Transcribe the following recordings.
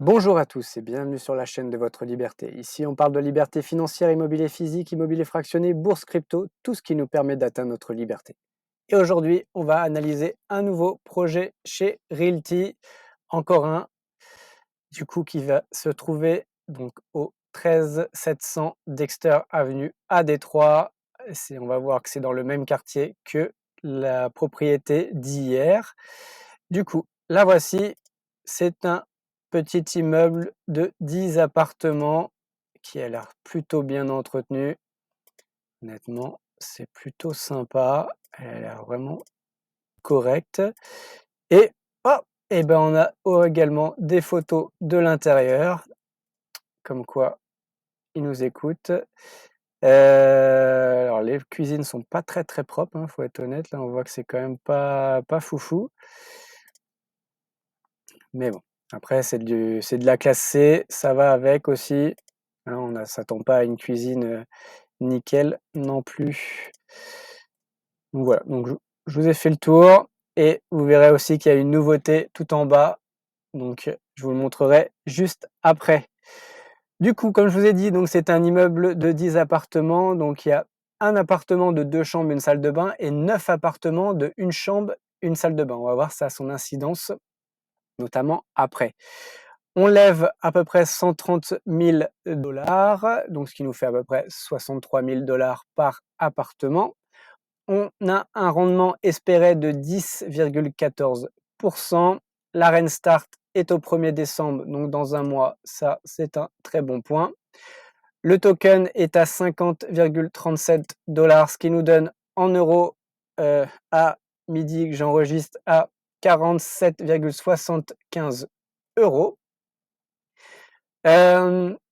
Bonjour à tous et bienvenue sur la chaîne de votre liberté. Ici, on parle de liberté financière, immobilier physique, immobilier fractionné, bourse crypto, tout ce qui nous permet d'atteindre notre liberté. Et aujourd'hui, on va analyser un nouveau projet chez Realty, encore un, du coup, qui va se trouver donc au 13 700 Dexter Avenue à Détroit. On va voir que c'est dans le même quartier que la propriété d'hier. Du coup, la voici. C'est un petit immeuble de 10 appartements qui a l'air plutôt bien entretenu. Honnêtement, c'est plutôt sympa. Elle a l'air vraiment correcte. Et, oh, et ben on a également des photos de l'intérieur, comme quoi ils nous écoutent. Alors les cuisines sont pas très propres, hein, faut être honnête. Là, on voit que c'est quand même pas foufou. Mais bon, après c'est de la classe C, ça va avec aussi. Là, on s'attend pas à une cuisine nickel non plus. Donc voilà, donc je vous ai fait le tour et vous verrez aussi qu'il y a une nouveauté tout en bas. Donc je vous le montrerai juste après. Du coup, comme je vous ai dit, donc c'est un immeuble de 10 appartements. Donc il y a un appartement de 2 chambres, une salle de bain et 9 appartements de 1 chambre, une salle de bain. On va voir ça a son incidence, notamment après. On lève à peu près 130 000 $, donc ce qui nous fait à peu près 63 000 $ par appartement. On a un rendement espéré de 10,14%. La reine start est au 1er décembre, donc dans un mois, ça c'est un très bon point. Le token est à 50,37 $, ce qui nous donne en euros à midi que j'enregistre à 47,75 €.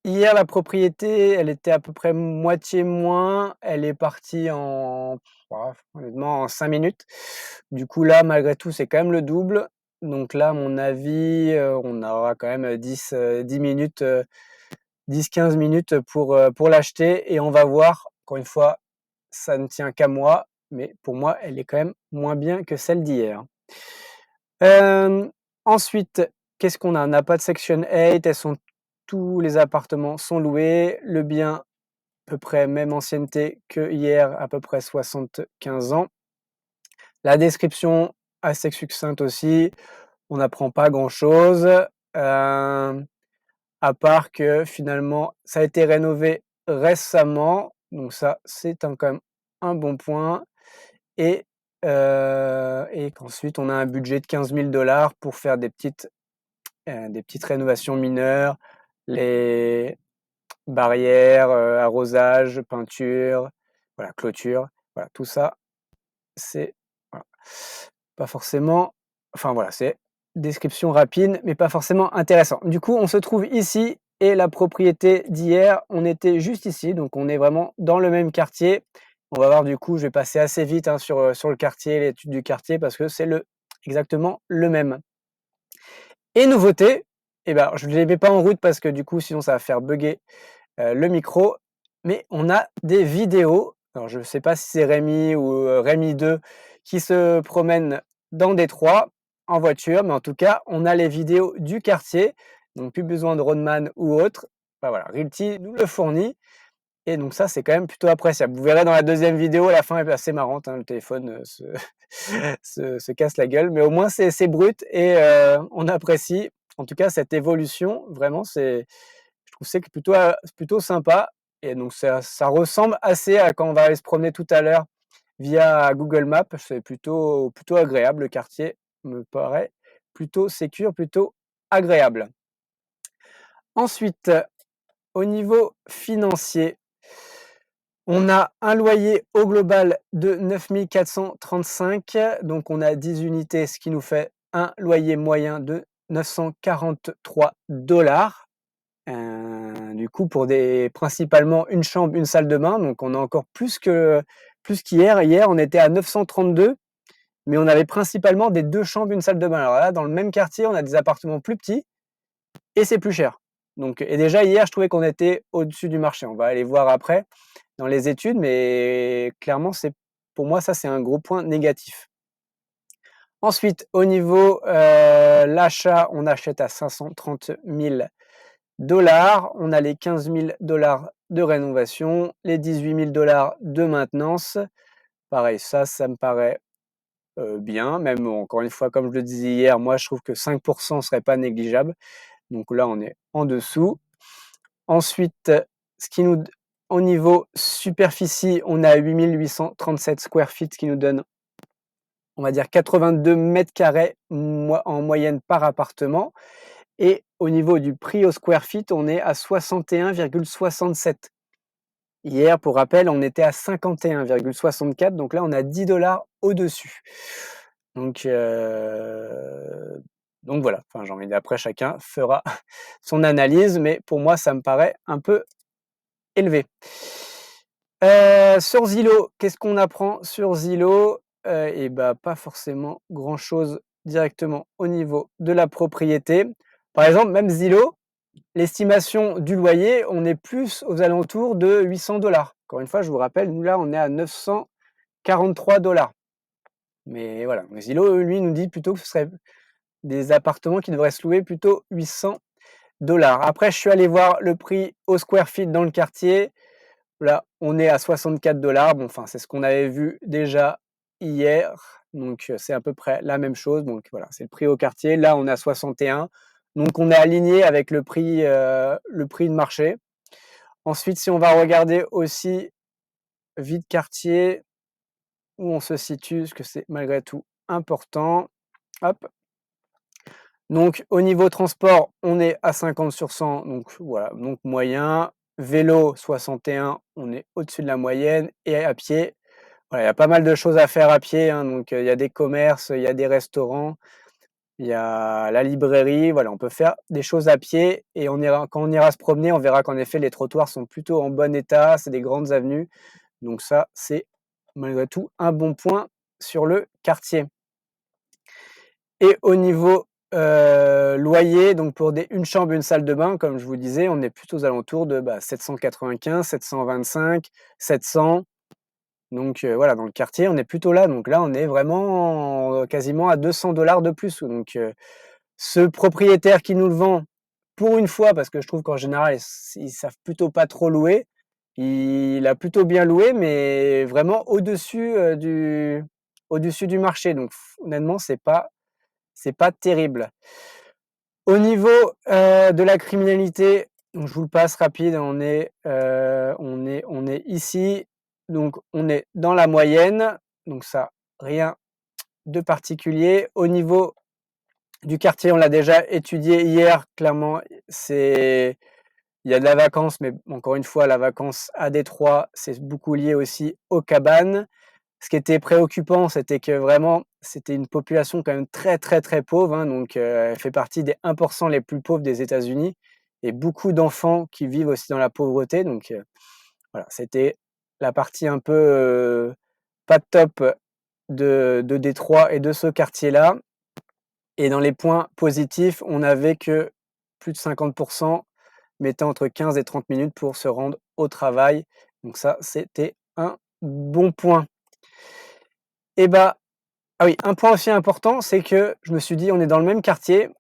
Hier, la propriété, elle était à peu près moitié moins. Elle est partie honnêtement, en 5 minutes. Du coup, là, malgré tout, c'est quand même le double. Donc là, à mon avis, on aura quand même 10 minutes, 10-15 minutes pour l'acheter et on va voir. Encore une fois, ça ne tient qu'à moi, mais pour moi, elle est quand même moins bien que celle d'hier. Ensuite, qu'est-ce qu'on a? On n'a pas de section 8, tous les appartements sont loués. Le bien, à peu près même ancienneté que hier, à peu près 75 ans. La description, assez succincte aussi. On n'apprend pas grand-chose, à part que finalement, ça a été rénové récemment. Donc ça, c'est quand même un bon point. Et qu'ensuite, on a un budget de 15 000 $ pour faire des petites rénovations mineures, les barrières, arrosage, peinture, voilà, clôture, voilà, tout ça, c'est voilà, pas forcément enfin voilà, c'est description rapide, mais pas forcément intéressant. Du coup, on se trouve ici et la propriété d'hier, on était juste ici, donc on est vraiment dans le même quartier. On va voir du coup, je vais passer assez vite, hein, sur le quartier, l'étude du quartier parce que c'est exactement le même. Et nouveauté, et ben, je ne les mets pas en route parce que du coup, sinon ça va faire bugger le micro, mais on a des vidéos. Alors je ne sais pas si c'est Rémi ou Rémi 2 qui se promène dans Détroit en voiture, mais en tout cas, on a les vidéos du quartier, donc plus besoin de Roadman ou autre. Bah voilà, Realty nous le fournit et donc ça, c'est quand même plutôt appréciable. Vous verrez dans la deuxième vidéo, la fin est assez marrante, hein, le téléphone se casse la gueule, mais au moins c'est brut et on apprécie en tout cas cette évolution. Vraiment, je trouve c'est plutôt sympa et donc ça ressemble assez à quand on va aller se promener tout à l'heure via Google Maps. C'est plutôt agréable. Le quartier me paraît plutôt sécure, plutôt agréable. Ensuite, au niveau financier, on a un loyer au global de 9 435, donc on a 10 unités, ce qui nous fait un loyer moyen de 943 $. Du coup, pour principalement une chambre, une salle de bain, donc on a encore plus qu'hier. Hier, on était à 932, mais on avait principalement des 2 chambres, une salle de bain. Alors là, dans le même quartier, on a des appartements plus petits et c'est plus cher. Donc et déjà hier, je trouvais qu'on était au-dessus du marché. On va aller voir après dans les études, mais clairement, pour moi, ça, c'est un gros point négatif. Ensuite, au niveau, l'achat, on achète à 530 000 $. On a les 15 000 $ de rénovation, les 18 000 $ de maintenance. Pareil, ça me paraît, bien, même encore une fois, comme je le disais hier, moi je trouve que 5 serait pas négligeable. Donc là, on est en dessous. Ensuite, ce qui nous au niveau superficie, on a 8 837 square feet, ce qui nous donne, on va dire 82 mètres carrés en moyenne par appartement. Et au niveau du prix au square feet, on est à 61,67. Hier, pour rappel, on était à 51,64, donc là, on a 10 $ au-dessus. Donc voilà, enfin, j'ai envie de dire, après chacun fera son analyse, mais pour moi, ça me paraît un peu élevé. Sur Zillow, qu'est-ce qu'on apprend sur Zillow? Et bah, pas forcément grand-chose directement au niveau de la propriété. Par exemple, même Zillow, l'estimation du loyer, on est plus aux alentours de 800 $. Encore une fois, je vous rappelle, nous là, on est à 943 $. Mais voilà, Zillow, lui, nous dit plutôt que ce serait des appartements qui devraient se louer plutôt 800 $. Après, je suis allé voir le prix au square feet dans le quartier. Là, on est à 64 $. Bon, enfin, c'est ce qu'on avait vu déjà hier. Donc, c'est à peu près la même chose. Donc, voilà, c'est le prix au quartier. Là, on est à 61. Donc, on est aligné avec le prix de marché. Ensuite, si on va regarder aussi vie de quartier, où on se situe, parce que c'est malgré tout important. Hop. Donc, au niveau transport, on est à 50 sur 100. Donc, voilà, donc moyen. Vélo, 61, on est au-dessus de la moyenne. Et à pied, voilà, il y a pas mal de choses à faire à pied, hein. Donc, il y a des commerces, il y a des restaurants, il y a la librairie. Voilà, on peut faire des choses à pied et quand on ira se promener, on verra qu'en effet, les trottoirs sont plutôt en bon état. C'est des grandes avenues. Donc ça, c'est malgré tout un bon point sur le quartier. Et au niveau loyer, donc pour une chambre, une salle de bain, comme je vous disais, on est plutôt aux alentours de 795, 725, 700. Donc voilà, dans le quartier, on est plutôt là. Donc là, on est vraiment quasiment à 200 $ de plus. Donc ce propriétaire qui nous le vend, pour une fois, parce que je trouve qu'en général, ils savent plutôt pas trop louer. Il a plutôt bien loué, mais vraiment au-dessus du marché. Donc honnêtement, c'est pas terrible. Au niveau de la criminalité, donc je vous le passe rapide, on est ici, donc on est dans la moyenne, donc ça, rien de particulier. Au niveau du quartier, on l'a déjà étudié hier, clairement, il y a de la vacance, mais encore une fois, la vacance à Détroit, c'est beaucoup lié aussi aux cabanes. Ce qui était préoccupant, c'était que vraiment, c'était une population quand même très, très, très pauvre, hein. Donc elle fait partie des 1 les plus pauvres des États-Unis et beaucoup d'enfants qui vivent aussi dans la pauvreté. Donc voilà, c'était la partie un peu, pas top de Détroit et de ce quartier-là. Et dans les points positifs, on avait que plus de 50 mettaient entre 15 et 30 minutes pour se rendre au travail. Donc ça, c'était un bon point. Et bah, ah oui, un point aussi important, c'est que je me suis dit: «On est dans le même quartier»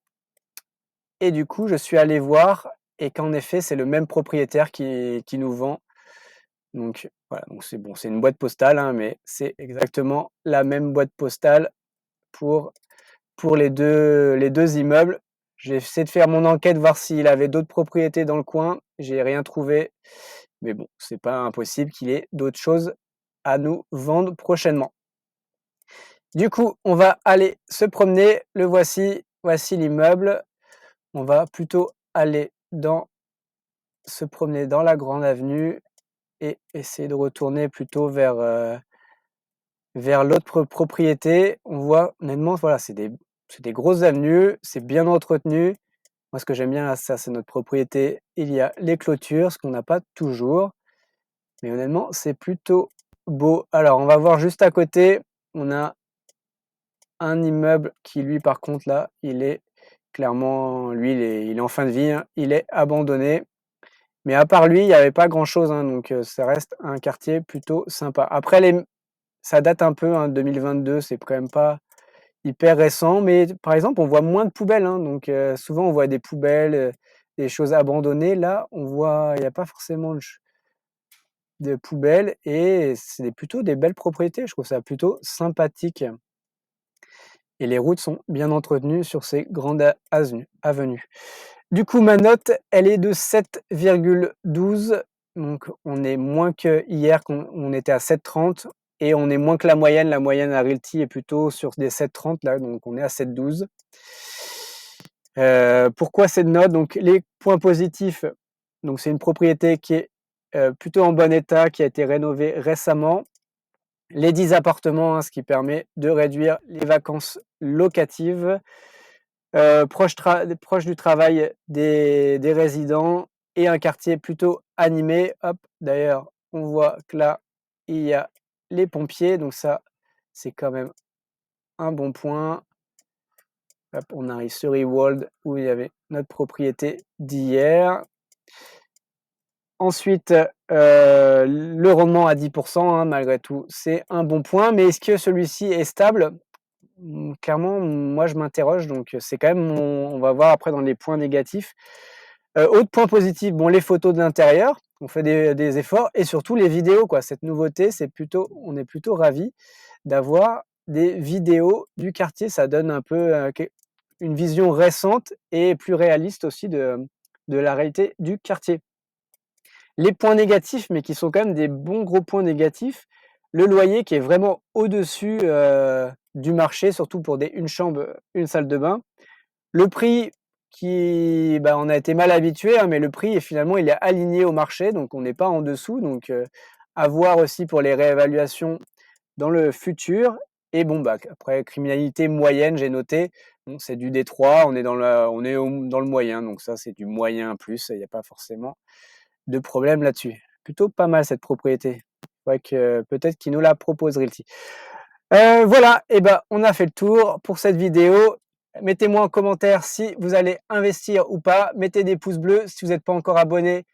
et du coup, je suis allé voir et qu'en effet, c'est le même propriétaire qui nous vend. Donc voilà, donc c'est bon, c'est une boîte postale, hein, mais c'est exactement la même boîte postale pour les deux immeubles. J'ai essayé de faire mon enquête, voir s'il avait d'autres propriétés dans le coin. J'ai rien trouvé, mais bon, c'est pas impossible qu'il ait d'autres choses à nous vendre prochainement. Du coup, on va aller se promener. Le voici l'immeuble. On va plutôt aller se promener dans la grande avenue et essayer de retourner plutôt vers l'autre propriété. On voit honnêtement, voilà, c'est des grosses avenues, c'est bien entretenu. Moi, ce que j'aime bien là, ça, c'est notre propriété. Il y a les clôtures, ce qu'on n'a pas toujours, mais honnêtement, c'est plutôt beau. Alors, on va voir juste à côté, on a un immeuble qui lui, par contre, là, il est clairement, lui, il est en fin de vie, hein, il est abandonné. Mais à part lui, il y avait pas grand-chose, hein, donc ça reste un quartier plutôt sympa. Après ça date un peu, hein, 2022, c'est quand même pas hyper récent, mais par exemple, on voit moins de poubelles, hein, donc souvent on voit des poubelles, des choses abandonnées. Là, on voit il y a pas forcément de poubelles et c'est plutôt des belles propriétés. Je trouve ça plutôt sympathique et les routes sont bien entretenues sur ces grandes avenues. Du coup, ma note, elle est de 7,12, donc on est moins qu'hier on était à 7,30 et on est moins que la moyenne. La moyenne à Realty est plutôt sur des 7,30 là, donc on est à 7,12. Pourquoi cette note? Donc les points positifs, donc c'est une propriété qui est, plutôt en bon état, qui a été rénovée récemment. Les 10 appartements, hein, ce qui permet de réduire les vacances locatives. Proche du travail des résidents et un quartier plutôt animé. Hop, d'ailleurs, on voit que là, il y a les pompiers, donc ça, c'est quand même un bon point. Hop, on arrive sur Ewald où il y avait notre propriété d'hier. Ensuite, le rendement à 10 hein, malgré tout, c'est un bon point, mais est-ce que celui-ci est stable? Clairement, moi je m'interroge, donc c'est quand même on va voir après dans les points négatifs. Autre point positif, bon les photos de l'intérieur, on fait des efforts et surtout les vidéos quoi. Cette nouveauté, on est plutôt ravis d'avoir des vidéos du quartier. Ça donne un peu, une vision récente et plus réaliste aussi de la réalité du quartier. Les points négatifs, mais qui sont quand même des bons gros points négatifs, le loyer qui est vraiment au-dessus, du marché, surtout pour une chambre, une salle de bain. Le prix qui, bah, on a été mal habitué, hein, mais le prix est finalement il est aligné au marché, donc on n'est pas en dessous, donc à voir aussi pour les réévaluations dans le futur et bon, bah, après criminalité moyenne, j'ai noté, bon c'est du D3, on est dans le moyen, donc ça c'est du moyen plus, il y a pas forcément de problème là-dessus. Plutôt pas mal cette propriété. Faudrait que peut-être qu'ils nous la proposent Realty. Voilà et ben, on a fait le tour pour cette vidéo. Mettez-moi en commentaire si vous allez investir ou pas. Mettez des pouces bleus. Si vous n'êtes pas encore abonné,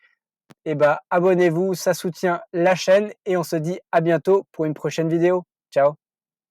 et ben, abonnez-vous, ça soutient la chaîne et on se dit à bientôt pour une prochaine vidéo. Ciao.